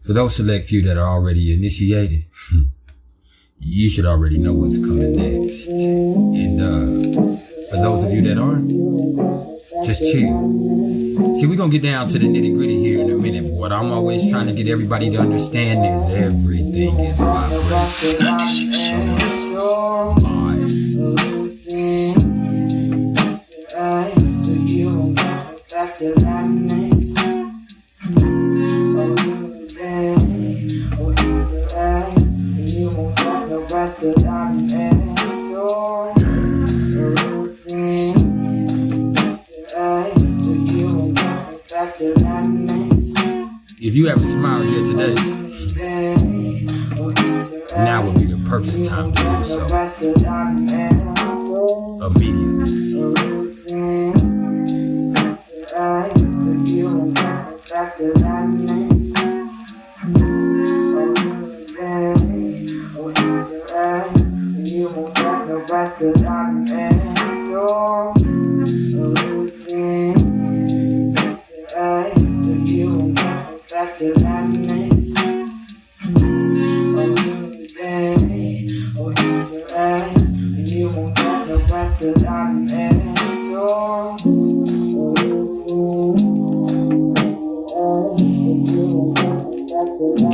For those select few that are already initiated, you should already know what's coming next. And for those of you that aren't, just chill. See, we're going to get down to the nitty gritty here in a minute, but what I'm always trying to get everybody to understand is everything is vibration. If you haven't smiled yet today, now would be the perfect time to do so. Immediately.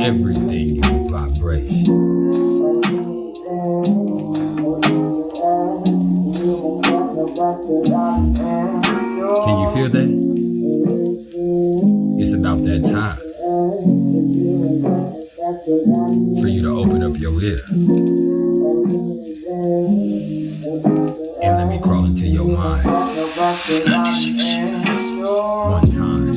Everything is vibration. Can you feel that? It's about that time for you to open up your ear and let me crawl into your mind one time.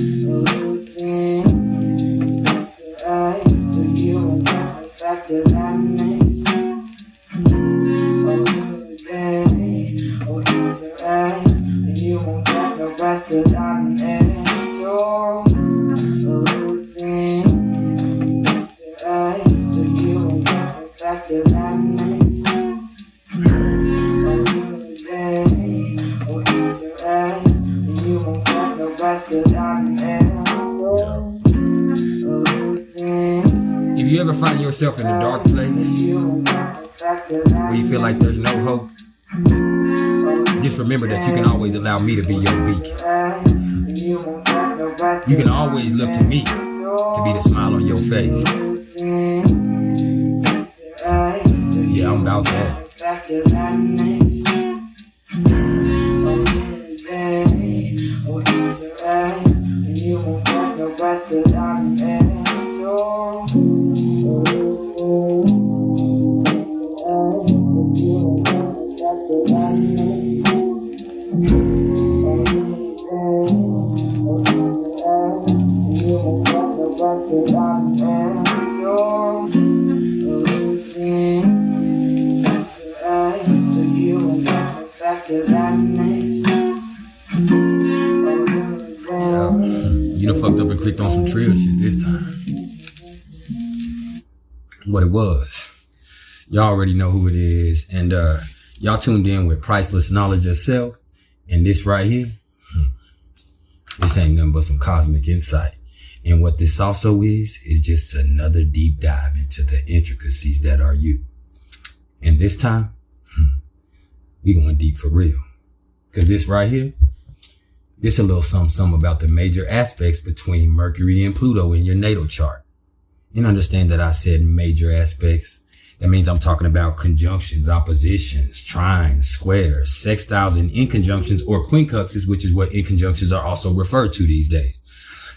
If you ever find yourself in a dark place where you feel like there's no hope, just remember that you can always allow me to be your beacon. You can always look to me to be the smile on your face. Yeah, I'm about that. You done fucked up and clicked on some trill shit this time. What it was. Y'all already know who it is. And y'all tuned in with Priceless Knowledge of Self. And this right here, this ain't nothing but some cosmic insight. And what this also is just another deep dive into the intricacies that are you. And this time, we going deep for real. Cause this right here, this a little something about the major aspects between Mercury and Pluto in your natal chart. And understand that I said major aspects. That means I'm talking about conjunctions, oppositions, trines, squares, sextiles, and inconjunctions or quincunxes, which is what inconjunctions are also referred to these days.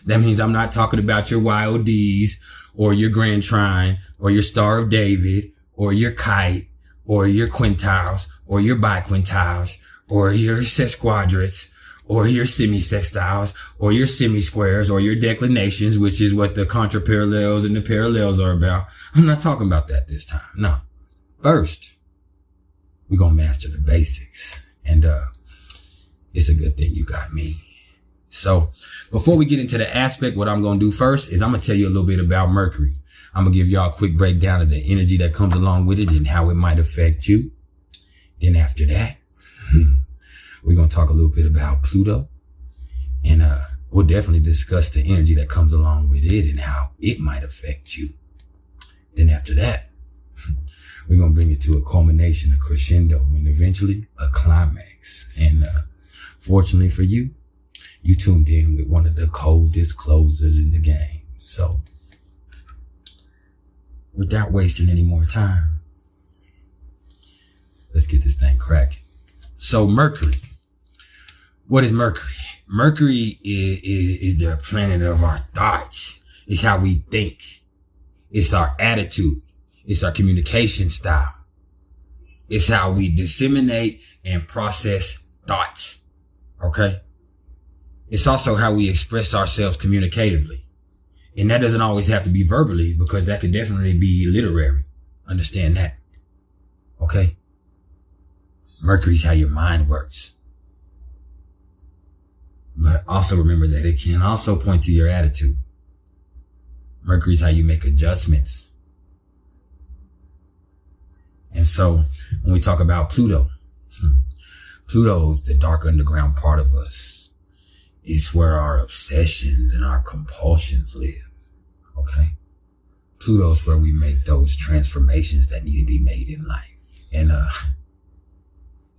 That means I'm not talking about your YODs or your grand trine or your Star of David or your kite or your quintiles or your biquintiles or your sesquadrats or your semi-sextiles or your semi-squares or your declinations, which is what the contraparallels and the parallels are about. I'm not talking about that this time. No. First, we're going to master the basics. And it's a good thing you got me. So before we get into the aspect, what I'm going to do first is I'm going to tell you a little bit about Mercury. I'm going to give y'all a quick breakdown of the energy that comes along with it and how it might affect you. Then after that, we're going to talk a little bit about Pluto and we'll definitely discuss the energy that comes along with it and how it might affect you. Then after that, we're going to bring it to a culmination, a crescendo, and eventually a climax. And fortunately for you, you tuned in with one of the coldest closers in the game. So without wasting any more time, let's get this thing cracking. So Mercury. What is Mercury? Mercury is the planet of our thoughts. It's how we think. It's our attitude. It's our communication style. It's how we disseminate and process thoughts. Okay? It's also how we express ourselves communicatively. And that doesn't always have to be verbally, because that could definitely be literary. Understand that. Okay? Mercury's how your mind works. But also remember that it can also point to your attitude. Mercury's how you make adjustments. And so when we talk about Pluto, Pluto's the dark underground part of us. It's where our obsessions and our compulsions live. Okay? Pluto's where we make those transformations that need to be made in life. And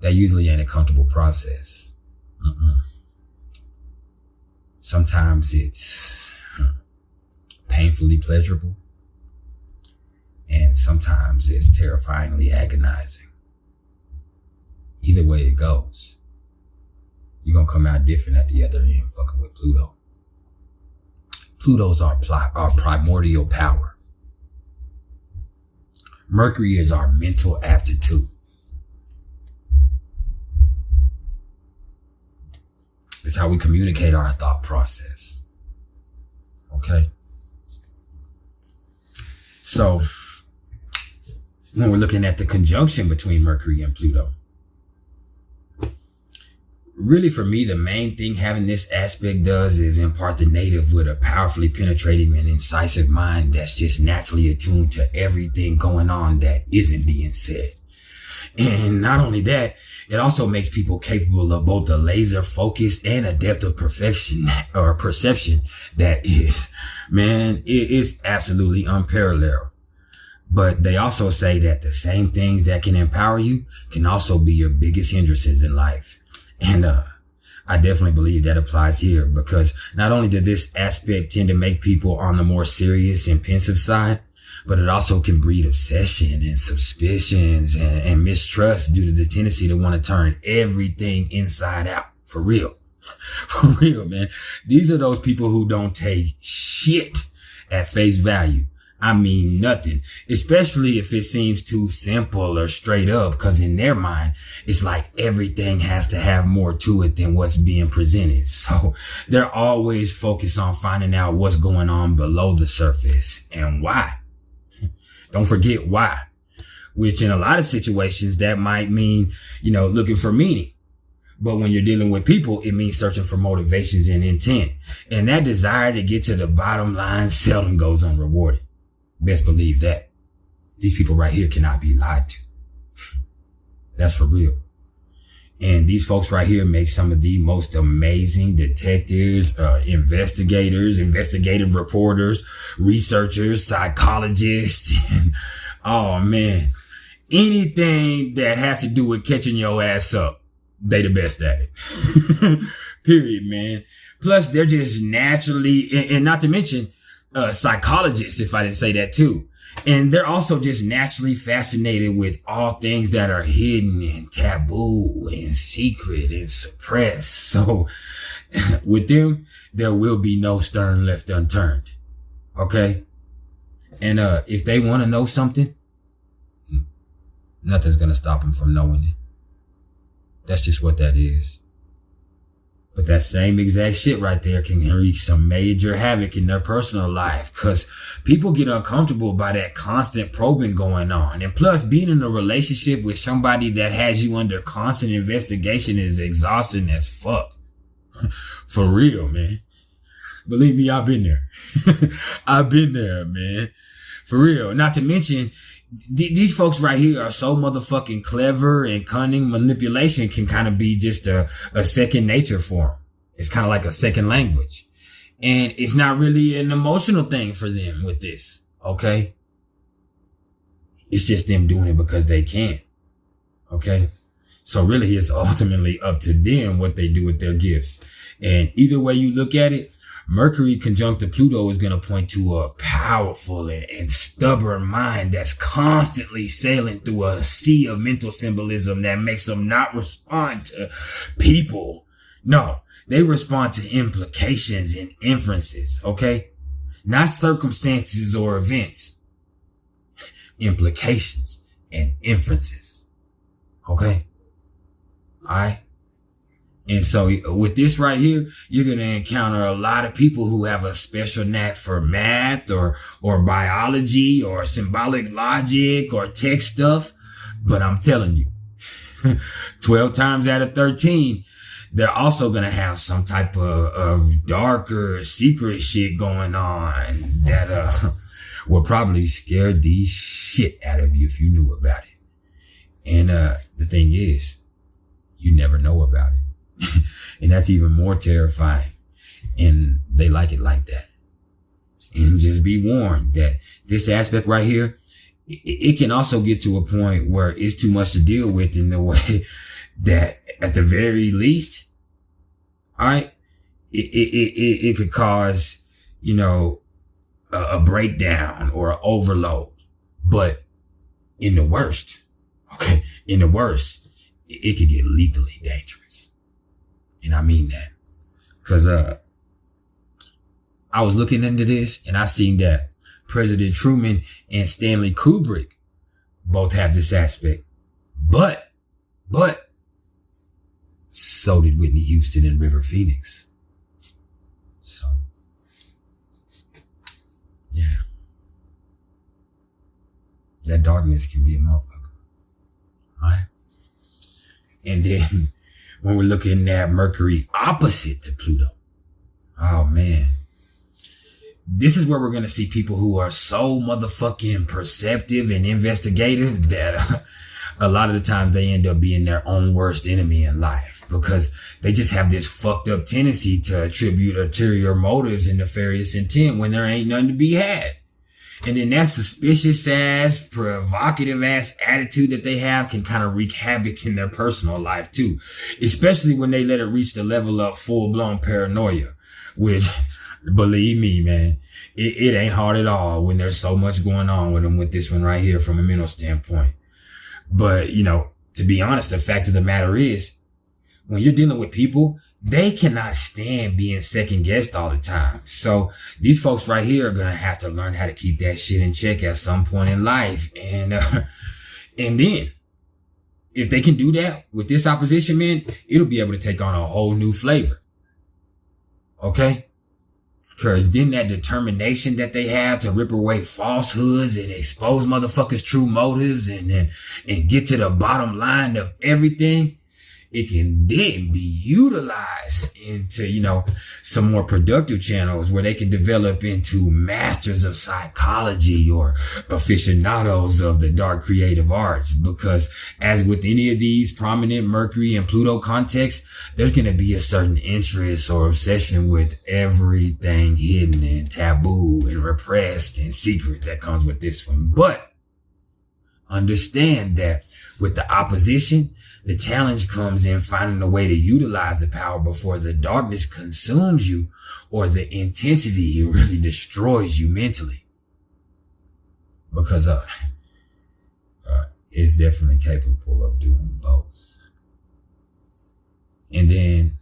that usually ain't a comfortable process. Sometimes it's painfully pleasurable. And sometimes it's terrifyingly agonizing. Either way it goes, you're going to come out different at the other end fucking with Pluto. Pluto's our primordial power. Mercury is our mental aptitude. It's how we communicate our thought process. Okay? So, when we're looking at the conjunction between Mercury and Pluto, really for me, the main thing having this aspect does is impart the native with a powerfully penetrating and incisive mind that's just naturally attuned to everything going on that isn't being said. And not only that, it also makes people capable of both a laser focus and a depth of perfection or perception that is, man, it is absolutely unparalleled. But they also say that the same things that can empower you can also be your biggest hindrances in life. And I definitely believe that applies here, because not only does this aspect tend to make people on the more serious and pensive side, but it also can breed obsession and suspicions and mistrust due to the tendency to want to turn everything inside out. For real. For real, man. These are those people who don't take shit at face value. I mean nothing, especially if it seems too simple or straight up, because in their mind, it's like everything has to have more to it than what's being presented. So they're always focused on finding out what's going on below the surface and why. Don't forget why, which in a lot of situations that might mean, looking for meaning. But when you're dealing with people, it means searching for motivations and intent. And that desire to get to the bottom line seldom goes unrewarded. Best believe that. These people right here cannot be lied to. That's for real. And these folks right here make some of the most amazing detectives, investigators, investigative reporters, researchers, psychologists, and oh man, anything that has to do with catching your ass up, they the best at it. Period, man. Plus, they're just naturally, and not to mention, psychologists, if I didn't say that too. And they're also just naturally fascinated with all things that are hidden and taboo and secret and suppressed. So with them, there will be no stone left unturned. Okay? And if they want to know something, nothing's going to stop them from knowing it. That's just what that is. But that same exact shit right there can wreak some major havoc in their personal life, because people get uncomfortable by that constant probing going on. And plus, being in a relationship with somebody that has you under constant investigation is exhausting as fuck. For real, man. Believe me, I've been there. I've been there, man. For real. Not to mention, these folks right here are so motherfucking clever and cunning. Manipulation can kind of be just a second nature for them. It's kind of like a second language. And it's not really an emotional thing for them with this. Okay. It's just them doing it because they can. Okay. So really it's ultimately up to them what they do with their gifts. And either way you look at it, Mercury conjunct to Pluto is going to point to a powerful and stubborn mind that's constantly sailing through a sea of mental symbolism that makes them not respond to people. No, they respond to implications and inferences, okay? Not circumstances or events. Implications and inferences, okay? All right? And so with this right here, you're going to encounter a lot of people who have a special knack for math or biology or symbolic logic or tech stuff. But I'm telling you, 12 times out of 13, they're also going to have some type of darker secret shit going on that will probably scare the shit out of you if you knew about it. And the thing is, you never know about it. And that's even more terrifying. And they like it like that. And just be warned that this aspect right here, it can also get to a point where it's too much to deal with in the way that at the very least, all right, it could cause, a breakdown or an overload. But in the worst, it could get lethally dangerous. And I mean that because I was looking into this and I seen that President Truman and Stanley Kubrick both have this aspect. But so did Whitney Houston and River Phoenix. So, yeah. That darkness can be a motherfucker. All right? And then when we're looking at Mercury opposite to Pluto, oh man, this is where we're going to see people who are so motherfucking perceptive and investigative that a lot of the times they end up being their own worst enemy in life because they just have this fucked up tendency to attribute ulterior motives and nefarious intent when there ain't nothing to be had. And then that suspicious ass, provocative ass attitude that they have can kind of wreak havoc in their personal life too. Especially when they let it reach the level of full blown paranoia, which believe me, man, it ain't hard at all when there's so much going on with them with this one right here from a mental standpoint. But, to be honest, the fact of the matter is when you're dealing with people, they cannot stand being second guessed all the time. So these folks right here are going to have to learn how to keep that shit in check at some point in life. And then if they can do that with this opposition, man, it'll be able to take on a whole new flavor. Okay? Because then that determination that they have to rip away falsehoods and expose motherfuckers' true motives and get to the bottom line of everything, it can then be utilized into, some more productive channels where they can develop into masters of psychology or aficionados of the dark creative arts. Because as with any of these prominent Mercury and Pluto contexts, there's going to be a certain interest or obsession with everything hidden and taboo and repressed and secret that comes with this one. But understand that with the opposition, the challenge comes in finding a way to utilize the power before the darkness consumes you or the intensity really destroys you mentally. Because it's definitely capable of doing both. And then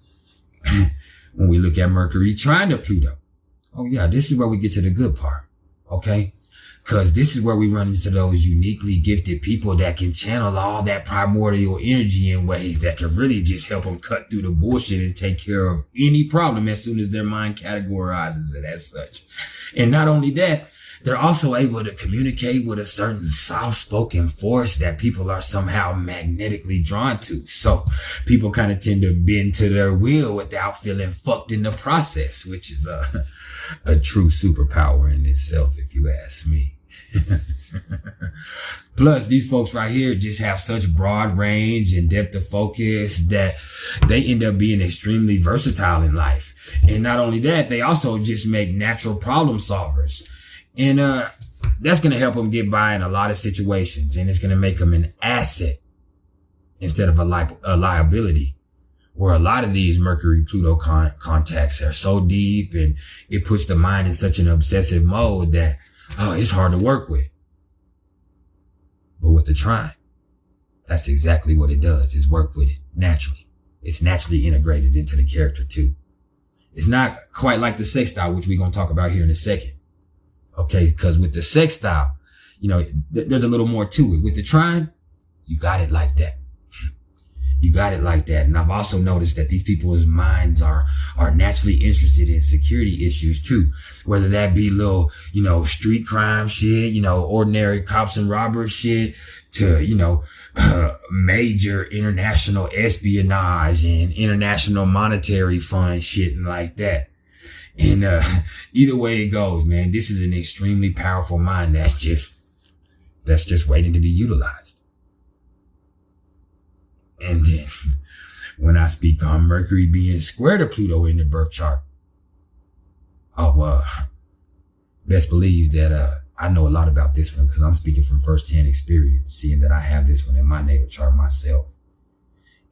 when we look at Mercury trine to Pluto, oh yeah, this is where we get to the good part. Okay? Because this is where we run into those uniquely gifted people that can channel all that primordial energy in ways that can really just help them cut through the bullshit and take care of any problem as soon as their mind categorizes it as such. And not only that, they're also able to communicate with a certain soft-spoken force that people are somehow magnetically drawn to. So people kind of tend to bend to their will without feeling fucked in the process, which is a true superpower in itself, if you ask me. Plus, these folks right here just have such broad range and depth of focus that they end up being extremely versatile in life. And not only that, they also just make natural problem solvers. And that's going to help them get by in a lot of situations. And it's going to make them an asset instead of a liability. Where a lot of these Mercury-Pluto contacts are so deep, and it puts the mind in such an obsessive mode that, it's hard to work with. But with the trine, that's exactly what it does, is work with it naturally. It's naturally integrated into the character too. It's not quite like the sextile, which we're going to talk about here in a second. Okay, because with the sextile, there's a little more to it. With the trine, you got it like that. You got it like that. And I've also noticed that these people's minds are naturally interested in security issues too. Whether that be little, street crime shit, ordinary cops and robbers shit, to, major international espionage and international monetary fund shit and like that. And either way it goes, man, this is an extremely powerful mind that's just waiting to be utilized. And then when I speak on Mercury being square to Pluto in the birth chart, best believe that I know a lot about this one because I'm speaking from firsthand experience, seeing that I have this one in my natal chart myself.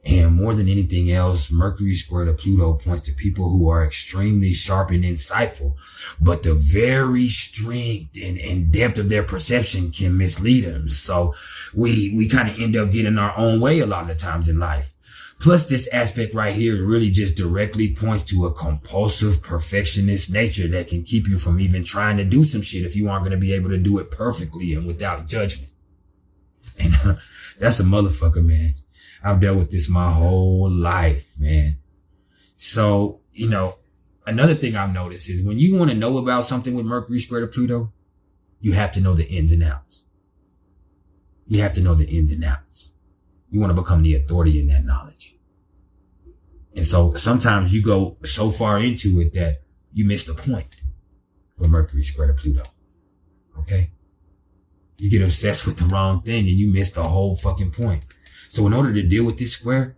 And more than anything else, Mercury square to Pluto points to people who are extremely sharp and insightful, but the very strength and depth of their perception can mislead them. So we kind of end up getting our own way a lot of the times in life. Plus, this aspect right here really just directly points to a compulsive perfectionist nature that can keep you from even trying to do some shit if you aren't going to be able to do it perfectly and without judgment. And that's a motherfucker, man. I've dealt with this my whole life, man. So, another thing I've noticed is when you want to know about something with Mercury square to Pluto, you have to know the ins and outs. You have to know the ins and outs. You want to become the authority in that knowledge. And so sometimes you go so far into it that you miss the point with Mercury square to Pluto. Okay? You get obsessed with the wrong thing and you miss the whole fucking point. So in order to deal with this square,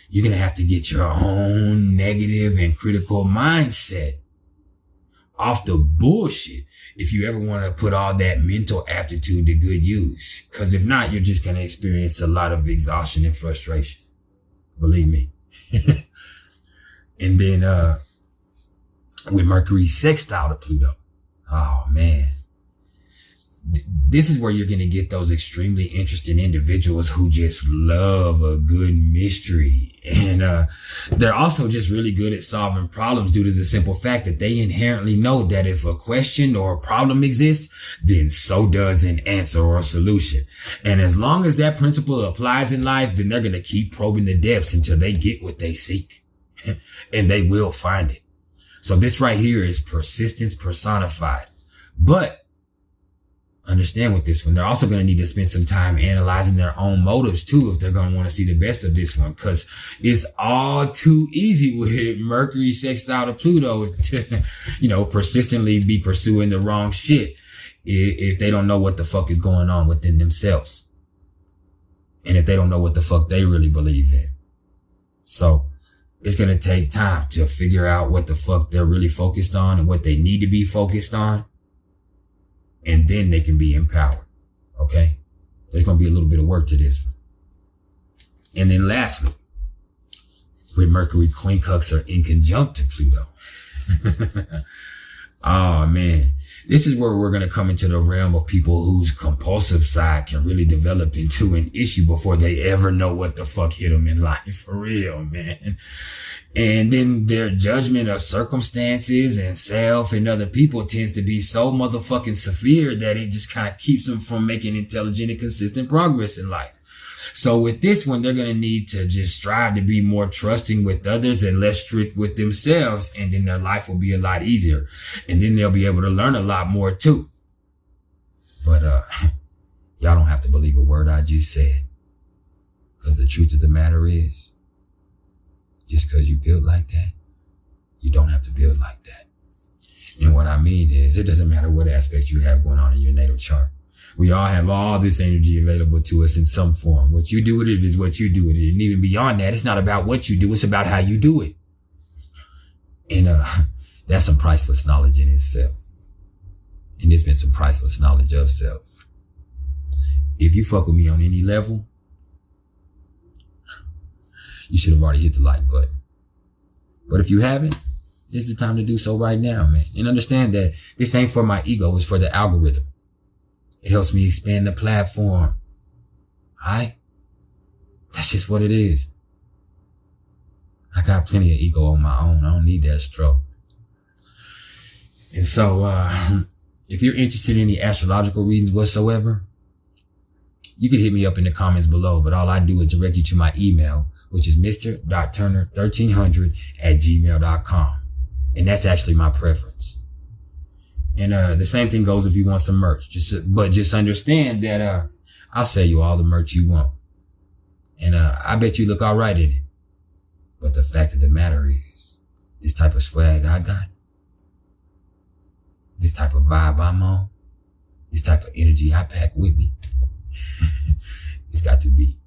you're going to have to get your own negative and critical mindset off the bullshit if you ever want to put all that mental aptitude to good use. Because if not, you're just going to experience a lot of exhaustion and frustration. Believe me. And then with Mercury sextile to Pluto, oh man. This is where you're going to get those extremely interesting individuals who just love a good mystery. And they're also just really good at solving problems due to the simple fact that they inherently know that if a question or a problem exists, then so does an answer or a solution. And as long as that principle applies in life, then they're going to keep probing the depths until they get what they seek. And they will find it. So this right here is persistence personified. But understand with this one, they're also going to need to spend some time analyzing their own motives too if they're going to want to see the best of this one, because it's all too easy with Mercury sextile to Pluto to, persistently be pursuing the wrong shit if they don't know what the fuck is going on within themselves. And if they don't know what the fuck they really believe in. So it's going to take time to figure out what the fuck they're really focused on and what they need to be focused on. And then they can be empowered. Okay? There's going to be a little bit of work to this one. And then lastly, with Mercury quincunx or inconjunct to Pluto. Oh man. This is where we're going to come into the realm of people whose compulsive side can really develop into an issue before they ever know what the fuck hit them in life. For real, man. And then their judgment of circumstances and self and other people tends to be so motherfucking severe that it just kind of keeps them from making intelligent and consistent progress in life. So with this one, they're going to need to just strive to be more trusting with others and less strict with themselves. And then their life will be a lot easier. And then they'll be able to learn a lot more too. But y'all don't have to believe a word I just said. Because the truth of the matter is, just because you build like that, you don't have to build like that. And what I mean is, it doesn't matter what aspects you have going on in your natal chart. We all have all this energy available to us in some form. What you do with it is what you do with it. And even beyond that, it's not about what you do. It's about how you do it. And that's some priceless knowledge in itself. And there's been some priceless knowledge of self. If you fuck with me on any level, you should have already hit the like button. But if you haven't, this is the time to do so right now, man. And understand that this ain't for my ego, it's for the algorithm. It helps me expand the platform. Alright? That's just what it is. I got plenty of ego on my own. I don't need that stroke. And so, if you're interested in any astrological readings whatsoever, you can hit me up in the comments below. But all I do is direct you to my email, which is mr.turner1300@gmail.com. And that's actually my preference. And the same thing goes if you want some merch. Just understand that I'll sell you all the merch you want. And I bet you look all right in it. But the fact of the matter is, this type of swag I got, this type of vibe I'm on, this type of energy I pack with me, it's got to be